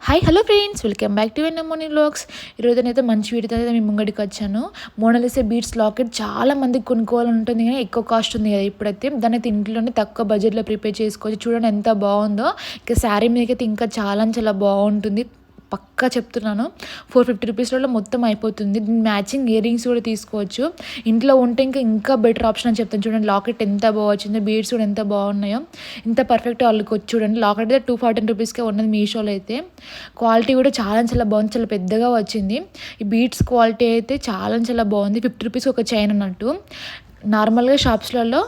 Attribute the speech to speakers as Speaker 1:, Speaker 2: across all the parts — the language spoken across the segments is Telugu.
Speaker 1: Hi hello friends, welcome back to Vennemoni vlogs. ఈరోజునైతే మంచి వీడియోతో అయితే మీ ముంగడికి వచ్చాను. మోనాలిసా బీడ్స్ లాకెట్ చాలా మందికి కొనుక్కోవాలని ఉంటుంది కానీ ఎక్కువ కాస్ట్ ఉంది కదా. ఇప్పుడైతే దాన్ని అయితే ఇంట్లోనే తక్కువ బడ్జెట్లో ప్రిపేర్ చేసుకోవచ్చు. చూడండి ఎంత బాగుందో. ఇంకా శారీ మీదకైతే ఇంకా చాలా చాలా బాగుంటుంది. పక్కా చెప్తున్నాను. 450 రూపీస్లో మొత్తం అయిపోతుంది. మ్యాచింగ్ ఇయర్ రింగ్స్ కూడా తీసుకోవచ్చు. ఇంట్లో ఉంటే ఇంకా బెటర్ ఆప్షన్ అని చెప్తాను. చూడండి లాకెట్ ఎంత బాగా వచ్చిందో, బీడ్స్ కూడా ఎంత బాగున్నాయో, ఇంత పర్ఫెక్ట్గా అల్లుకోవచ్చు. చూడండి లాకెట్ అయితే 214 రూపీస్కే ఉన్నది మీషోలో అయితే. క్వాలిటీ కూడా చాలా చాలా బాగుంది, చాలా పెద్దగా వచ్చింది. ఈ బీడ్స్ క్వాలిటీ అయితే చాలా చాలా బాగుంది. 50 రూపీస్ ఒక చైన్ అన్నట్టు. నార్మల్గా షాప్స్లలో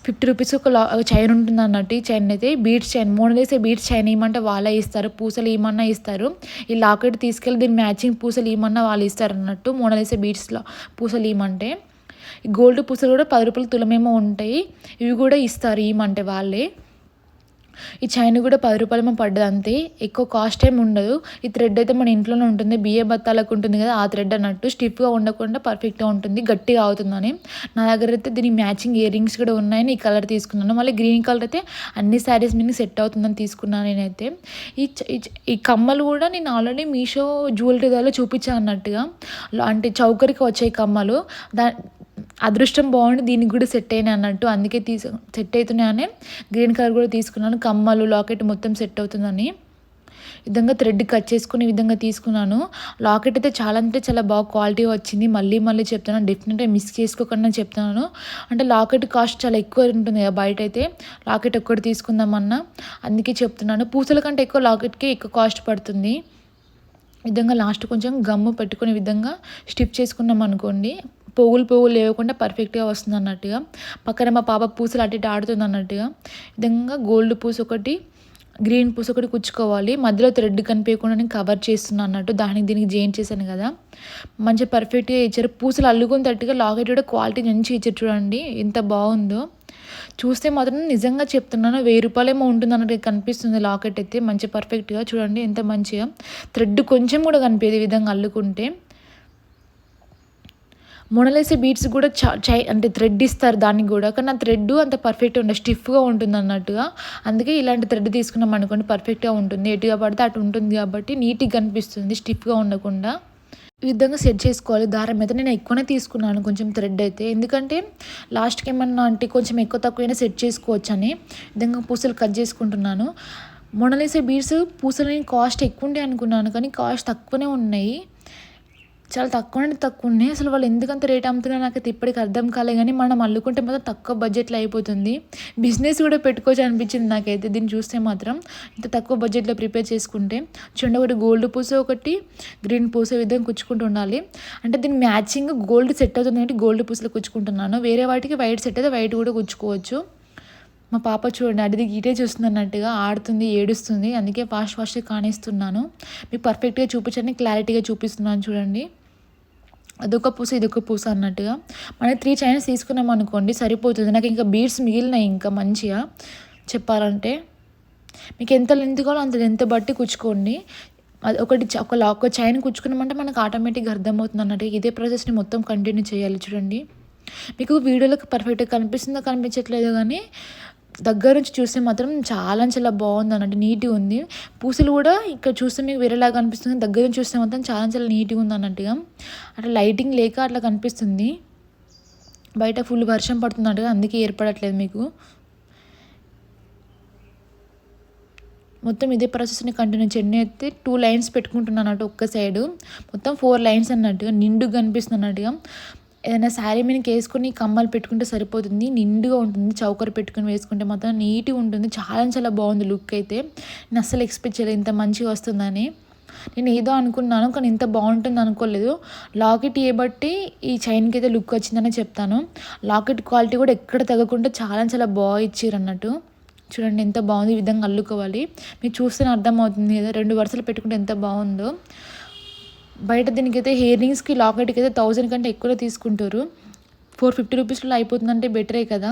Speaker 1: 50 రూపీస్ ఒక చైన్ ఉంటుంది అన్నట్టు. ఈ చైన్ అయితే beads chain, Mona Lisa beads chain ఇవ్వమంటే వాళ్ళే ఇస్తారు, పూసలు ఇవ్వమన్నా ఇస్తారు. ఈ లాకెట్ తీసుకెళ్ళి దీని మ్యాచింగ్ పూసలు ఇవ్వమన్నా వాళ్ళు ఇస్తారు అన్నట్టు. మోనాలిసా బీడ్స్లో పూసలు ఇవ్వమంటే ఈ గోల్డ్ పూసలు కూడా 10 రూపాయలు తులమేమో ఉంటాయి. ఇవి కూడా ఇస్తారు ఇవ్వమంటే వాళ్ళే. ఈ చైన్ కూడా 10 రూపాయలు పడ్డది అంతే, ఎక్కువ కాస్ట్ ఏమి ఉండదు. ఈ థ్రెడ్ అయితే మన ఇంట్లోనే ఉంటుంది, బియ్య బత్తాలకు ఉంటుంది కదా, ఆ థ్రెడ్ అన్నట్టు. స్టిఫ్గా ఉండకుండా పర్ఫెక్ట్గా ఉంటుంది, గట్టిగా అవుతుందని. నా దగ్గర అయితే దీనికి మ్యాచింగ్ ఇయర్ రింగ్స్ కూడా ఉన్నాయని ఈ కలర్ తీసుకున్నాను. మళ్ళీ గ్రీన్ కలర్ అయితే అన్ని శారీస్ మీద సెట్ అవుతుందని తీసుకున్నాను నేనైతే. ఈ ఈ కమ్మలు కూడా నేను ఆల్రెడీ మీషో జ్యువెలరీ దాలో చూపించాను అన్నట్టుగా. అంటే చౌకరికి వచ్చాయి కమ్మలు. అదృష్టం బాగుండి దీనికి కూడా సెట్ అయినాయి అన్నట్టు, అందుకే సెట్ అవుతున్నాయని గ్రీన్ కలర్ కూడా తీసుకున్నాను. కమ్మలు లాకెట్ మొత్తం సెట్ అవుతుందని ఈ విధంగా థ్రెడ్ కట్ చేసుకుని ఈ విధంగా తీసుకున్నాను. లాకెట్ అయితే చాలా అంటే చాలా బాగా క్వాలిటీ వచ్చింది. మళ్ళీ చెప్తున్నాను, డెఫినెట్గా మిస్ చేసుకోకుండా చెప్తున్నాను. అంటే లాకెట్ కాస్ట్ చాలా ఎక్కువ ఉంటుంది కదా బయట అయితే. లాకెట్ ఒక్కటి తీసుకుందామన్నా అందుకే చెప్తున్నాను. పూసల కంటే ఎక్కువ లాకెట్కి ఎక్కువ కాస్ట్ పడుతుంది. ఈ విధంగా లాస్ట్ కొంచెం గమ్ము పెట్టుకునే విధంగా స్టిప్ చేసుకున్నాం అనుకోండి, పోగులు లేవకుండా పర్ఫెక్ట్గా వస్తుంది అన్నట్టుగా. పక్కన మా పాప పూసలు అటు ఇటు ఆడుతుంది అన్నట్టుగా. విధంగా గోల్డ్ పూస ఒకటి, గ్రీన్ పూస ఒకటి కుచ్చుకోవాలి. మధ్యలో థ్రెడ్ కనిపించకుండా నేను కవర్ చేస్తున్నాను అన్నట్టు. దీనికి జాయిన్ చేశాను కదా, మంచిగా పర్ఫెక్ట్గా ఇచ్చారు. పూసలు అల్లుకొని తట్టుగా లాకెట్ కూడా క్వాలిటీ మంచిగా ఇచ్చారు. చూడండి ఎంత బాగుందో. చూస్తే మాత్రం నిజంగా చెప్తున్నాను 1000 రూపాయలేమో ఉంటుంది అన్నట్టు కనిపిస్తుంది లాకెట్ అయితే. మంచి పర్ఫెక్ట్గా చూడండి ఎంత మంచిగా. థ్రెడ్ కొంచెం కూడా కనిపించదు ఈ విధంగా అల్లుకుంటే. మోనాలిసా బీడ్స్ కూడా అంటే థ్రెడ్ ఇస్తారు దానికి కూడా, కానీ ఆ థ్రెడ్ అంత పర్ఫెక్ట్గా ఉండదు, స్టిఫ్గా ఉంటుంది అన్నట్టుగా. అందుకే ఇలాంటి థ్రెడ్ తీసుకున్నాం అనుకోండి పర్ఫెక్ట్గా ఉంటుంది. ఎటుగా పడితే అటు ఉంటుంది కాబట్టి నీట్గా కనిపిస్తుంది, స్టిఫ్గా ఉండకుండా. ఈ విధంగా సెట్ చేసుకోవాలి. దారం అయితే నేను ఎక్కువనే తీసుకున్నాను కొంచెం థ్రెడ్ అయితే, ఎందుకంటే లాస్ట్కి ఏమన్నా అంటే కొంచెం ఎక్కువ తక్కువైనా సెట్ చేసుకోవచ్చు అని. విధంగా పూసలు కట్ చేసుకుంటున్నాను. మోనాలిసా బీడ్స్ పూసలని కాస్ట్ ఎక్కువ ఉంటాయి అనుకున్నాను, కానీ కాస్ట్ తక్కువనే ఉన్నాయి. చాలా తక్కువ ఉన్నాయి. అసలు వాళ్ళు ఎందుకంత రేట్ అమ్ముతున్నారో నాకైతే ఇప్పటికి అర్థం కాలే. కానీ మనం అల్లుకుంటే మాత్రం తక్కువ బడ్జెట్లో అయిపోతుంది. బిజినెస్ కూడా పెట్టుకోవచ్చు అనిపించింది నాకైతే దీన్ని చూస్తే మాత్రం. ఇంత తక్కువ బడ్జెట్లో ప్రిపేర్ చేసుకుంటే. చూడండి, ఒకటి గోల్డ్ పూస, ఒకటి గ్రీన్ పూస విధంగా కుచ్చుకుంటూ ఉండాలి. అంటే దీని మ్యాచింగ్ గోల్డ్ సెట్ అవుతుంది అంటే గోల్డ్ పూసలు కుచ్చుకుంటున్నాను. వేరే వాటికి వైట్ సెట్ అయితే వైట్ కూడా కుచ్చుకోవచ్చు. మా పాప చూడండి అడిది గీటే చూస్తుంది అన్నట్టుగా ఆడుతుంది, ఏడుస్తుంది. అందుకే ఫాస్ట్గా కానిస్తున్నాను. మీకు పర్ఫెక్ట్గా చూపించండి, క్లారిటీగా చూపిస్తున్నాను చూడండి. అదొక పూస ఇదొక పూస అన్నట్టుగా. మనం 3 చైన్స్ తీసుకున్నాం అనుకోండి సరిపోతుంది. నాకు ఇంకా బీడ్స్ మిగిలినాయి ఇంకా మంచిగా చెప్పాలంటే. మీకు ఎంత లెంత్ కావాలో అంత లెంత్ బట్టి కుచ్చుకోండి. అది ఒక చైన్ కుచ్చుకున్నామంటే మనకు ఆటోమేటిక్గా అర్థమవుతుంది అన్నట్టు. ఇదే ప్రాసెస్ని మొత్తం కంటిన్యూ చేయాలి. చూడండి, మీకు వీడియోలోకి పర్ఫెక్ట్గా కనిపిస్తుందో కనిపించట్లేదు, కానీ దగ్గర నుంచి చూస్తే మాత్రం చాలా చాలా బాగుంది అన్నట్టు, నీట్గా ఉంది. పూసలు కూడా ఇక్కడ చూస్తే మీకు వేరేలాగా కనిపిస్తుంది, దగ్గర నుంచి చూస్తే మాత్రం చాలా చాలా నీట్గా ఉంది అన్నట్టుగా. అట్లా లైటింగ్ లేక అట్లా కనిపిస్తుంది. బయట ఫుల్ వర్షం పడుతున్నట్టుగా అందుకే ఏర్పడట్లేదు మీకు. మొత్తం ఇదే ప్రాసెస్ని కంటిన్యూ చేయండి. అయితే 2 లైన్స్ పెట్టుకుంటున్నాను అన్నట్టు ఒక్క సైడు. మొత్తం 4 లైన్స్ అన్నట్టుగా నిండుగా కనిపిస్తుంది అన్నట్టుగా. ఏదైనా శారీ మీదకి వేసుకొని కమ్మలు పెట్టుకుంటే సరిపోతుంది, నిండుగా ఉంటుంది. చౌకర్ పెట్టుకుని వేసుకుంటే మాత్రం నీట్గా ఉంటుంది. చాలా చాలా బాగుంది లుక్ అయితే. నేను అస్సలు ఎక్స్పెక్ట్ చేయలేదు ఇంత మంచిగా వస్తుందని. నేను ఏదో అనుకున్నాను కానీ ఇంత బాగుంటుంది అనుకోలేదు. లాకెట్ బట్టి ఈ చైన్కి అయితే లుక్ వచ్చిందని చెప్తాను. లాకెట్ క్వాలిటీ కూడా ఎక్కడ తగ్గకుండా చాలా చాలా బాగా ఇచ్చారు అన్నట్టు. చూడండి ఎంత బాగుంది. ఈ విధంగా అల్లుకోవాలి. మీరు చూస్తేనే అర్థమవుతుంది కదా 2 వరుసలు పెట్టుకుంటే ఎంత బాగుందో. బయట దీనికైతే ఇయర్ రింగ్స్కి లాకెట్కి అయితే 1000 కంటే ఎక్కువలో తీసుకుంటారు. 450 రూపీస్లో అయిపోతుందంటే బెటరే కదా.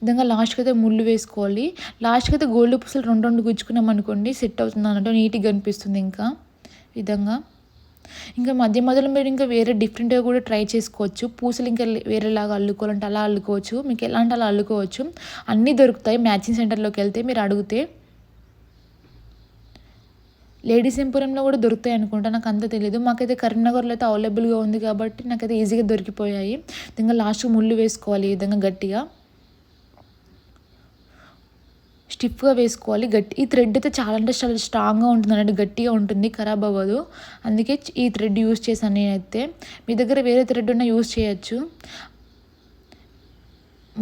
Speaker 1: విధంగా లాస్ట్కి అయితే ముళ్ళు వేసుకోవాలి. లాస్ట్కి అయితే గోల్డ్ పూసలు 2 గుచ్చుకున్నాం అనుకోండి సెట్ అవుతుంది అన్నట్టు, నీట్గా కనిపిస్తుంది. ఇంకా విధంగా ఇంకా మధ్యలో మీరు ఇంకా వేరే డిఫరెంట్గా కూడా ట్రై చేసుకోవచ్చు. పూసలు ఇంకా వేరేలాగా అల్లుకోవాలంటే అలా అల్లుకోవచ్చు. మీకు ఎలాంటి అలా అల్లుకోవచ్చు, అన్నీ దొరుకుతాయి మ్యాచింగ్ సెంటర్లోకి వెళ్తే మీరు అడిగితే. లేడీస్ ఎంపోరియంలో కూడా దొరుకుతాయి అనుకుంటా, నాకు అంత తెలియదు. మాకైతే కరీంనగర్లో అయితే అవైలబుల్గా ఉంది కాబట్టి నాకైతే ఈజీగా దొరికిపోయాయి. ఇంకా లాస్ట్కి ముళ్ళు వేసుకోవాలి ఈ విధంగా గట్టిగా స్టిఫ్గా వేసుకోవాలి. ఈ థ్రెడ్ అయితే చాలా అంటే చాలా స్ట్రాంగ్గా ఉంటుంది అన్నట్టు, గట్టిగా ఉంటుంది, ఖరాబ్ అవ్వదు. అందుకే ఈ థ్రెడ్ యూస్ చేశాను నేనైతే. మీ దగ్గర వేరే థ్రెడ్ ఉన్నా యూస్ చేయొచ్చు.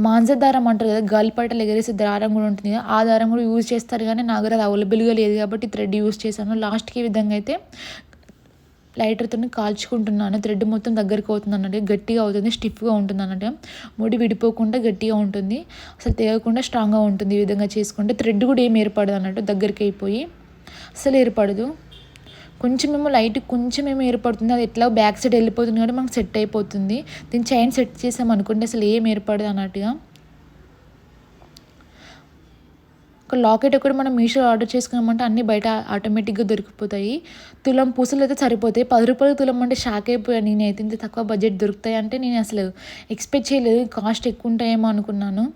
Speaker 1: మాంజ దారం అంటారు కదా, గాలిపటాలు ఎగరేసే దారం కూడా ఉంటుంది కదా, ఆ దారం కూడా యూజ్ చేస్తారు. కానీ నా దగ్గర అది అవైలబుల్గా లేదు కాబట్టి థ్రెడ్ యూజ్ చేశాను. లాస్ట్కి ఈ విధంగా అయితే లైటర్తో కాల్చుకుంటున్నాను. థ్రెడ్ మొత్తం దగ్గరికి అవుతుంది అన్నట్టు, గట్టిగా అవుతుంది, స్టిఫ్గా ఉంటుంది అన్నట్టు. ముడి విడిపోకుండా గట్టిగా ఉంటుంది, అసలు తెగకుండా స్ట్రాంగ్గా ఉంటుంది. ఈ విధంగా చేసుకుంటే థ్రెడ్ కూడా ఏం ఏర్పడదు అన్నట్టు, దగ్గరికి అయిపోయి అసలు ఏర్పడదు. కొంచెమేమో లైట్ కొంచెమేమో ఏర్పడుతుంది, అది ఎట్లా బ్యాక్ సైడ్ వెళ్ళిపోతుంది కాబట్టి మనకు సెట్ అయిపోతుంది. దీన్ని చైన్ సెట్ చేసాం అనుకుంటే అసలు ఏం ఏర్పడదు అన్నట్టుగా. ఒక లాకెట్ ఒకటి మనం మీషో ఆర్డర్ చేసుకున్నామంటే అన్నీ బయట ఆటోమేటిక్గా దొరికిపోతాయి. తులం పూసలు అయితే సరిపోతాయి. 10 రూపాయలు తులం అంటే షాక్ అయిపోయాను నేనైతే. ఇంత తక్కువ బడ్జెట్ దొరుకుతాయి అంటే నేను అసలు ఎక్స్పెక్ట్ చేయలేదు. కాస్ట్ ఎక్కువ ఉంటాయేమో అనుకున్నాను.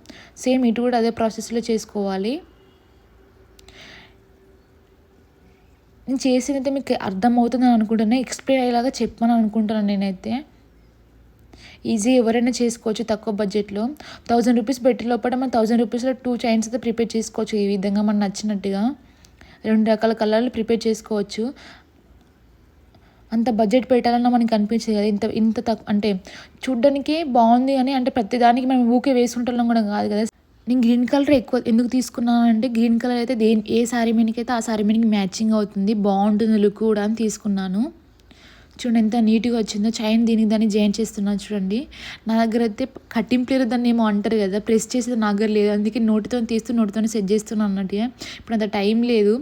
Speaker 1: సేమ్ ఇటు కూడా అదే ప్రాసెస్లో చేసుకోవాలి. నేను చేసినైతే మీకు అర్థమవుతుందని అనుకుంటున్నాను, ఎక్స్ప్లెయిన్ అయ్యేలాగా చెప్పమని అనుకుంటున్నాను నేనైతే. ఈజీ ఎవరైనా చేసుకోవచ్చు తక్కువ బడ్జెట్లో. 1000 రూపీస్ పెట్టి లోపల మనం 1000 రూపీస్లో 2 చైన్స్ అయితే ప్రిపేర్ చేసుకోవచ్చు. ఈ విధంగా మనకు నచ్చినట్టుగా 2 రకాల కలర్లు ప్రిపేర్ చేసుకోవచ్చు. అంత బడ్జెట్ పెట్టాలన్నా మనకి అనిపించదు కదా, ఇంత ఇంత అంటే చూడ్డానికి బాగుంది అని, అంటే ప్రతిదానికి మనం ఊకే వేసుకుంటాం కూడా కాదు కదా. నేను గ్రీన్ కలర్ ఎక్కువ ఎందుకు తీసుకున్నాను అంటే, గ్రీన్ కలర్ అయితే ఏ శారీ మీదకైతే ఆ శారీ మీదకి మ్యాచింగ్ అవుతుంది, బాగుంటుంది లుక్ కూడా అని తీసుకున్నాను. చూడండి ఎంత నీట్గా వచ్చిందో. చైన్ దాన్ని జాయిన్ చేస్తున్నాను చూడండి. నా దగ్గర అయితే కట్టింగ్ ప్లేయర్ దాన్ని ఏమో అంటారు కదా, ప్రెస్ చేసేది నా దగ్గర లేదు. అందుకే నోటితో సెట్ చేస్తున్నాను అన్నట్టుగా. ఇప్పుడు అంత టైం లేదు,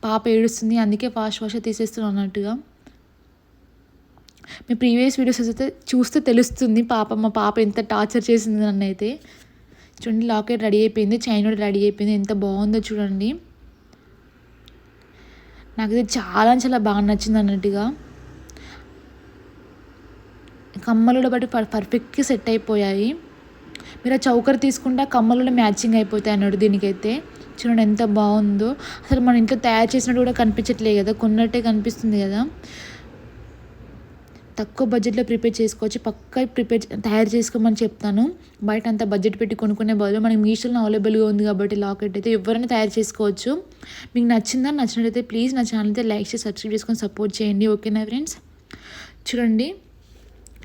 Speaker 1: పాప ఏడుస్తుంది, అందుకే ఫాస్ట్గా తీసేస్తున్నాను అన్నట్టుగా. మీ ప్రీవియస్ వీడియోస్ అయితే చూస్తే తెలుస్తుంది మా పాప ఎంత టార్చర్ చేసింది నన్ను అయితే. చూడండి లాకెట్ రెడీ అయిపోయింది, చైన్ కూడా రెడీ అయిపోయింది. ఎంత బాగుందో చూడండి. నాకైతే చాలా చాలా బాగా నచ్చింది అన్నట్టుగా. కమ్మలు కూడా బట్టి పర్ఫెక్ట్గా సెట్ అయిపోయాయి. మీరు ఆ చౌకర్ తీసుకుంటే కమ్మలు కూడా మ్యాచింగ్ అయిపోతాయి అన్నాడు దీనికైతే. చూడండి ఎంత బాగుందో. అసలు మన ఇంట్లో తయారు చేసినట్టు కూడా కనిపించట్లేదు కదా, కొన్నట్టే కనిపిస్తుంది కదా. తక్కువ బడ్జెట్లో ప్రిపేర్ చేసుకోవచ్చు, పక్కా తయారు చేసుకోమని చెప్తాను. బయట అంత బడ్జెట్ పెట్టి కొనుక్కునే బదులు మనకి మీషోలో అవైలబుల్గా ఉంది కాబట్టి లాకెట్ అయితే ఎవరైనా తయారు చేసుకోవచ్చు. మీకు నచ్చినట్లయితే ప్లీజ్ నా ఛానల్ అయితే లైక్ చేసి సబ్స్క్రైబ్ చేసుకొని సపోర్ట్ చేయండి. ఓకేనా ఫ్రెండ్స్. చూడండి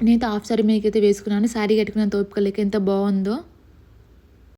Speaker 1: నేనైతే హాఫ్ సారీ మీదకైతే వేసుకున్నాను, శారీ కట్టుకున్న తోపుకలకి ఎంత బాగుందో.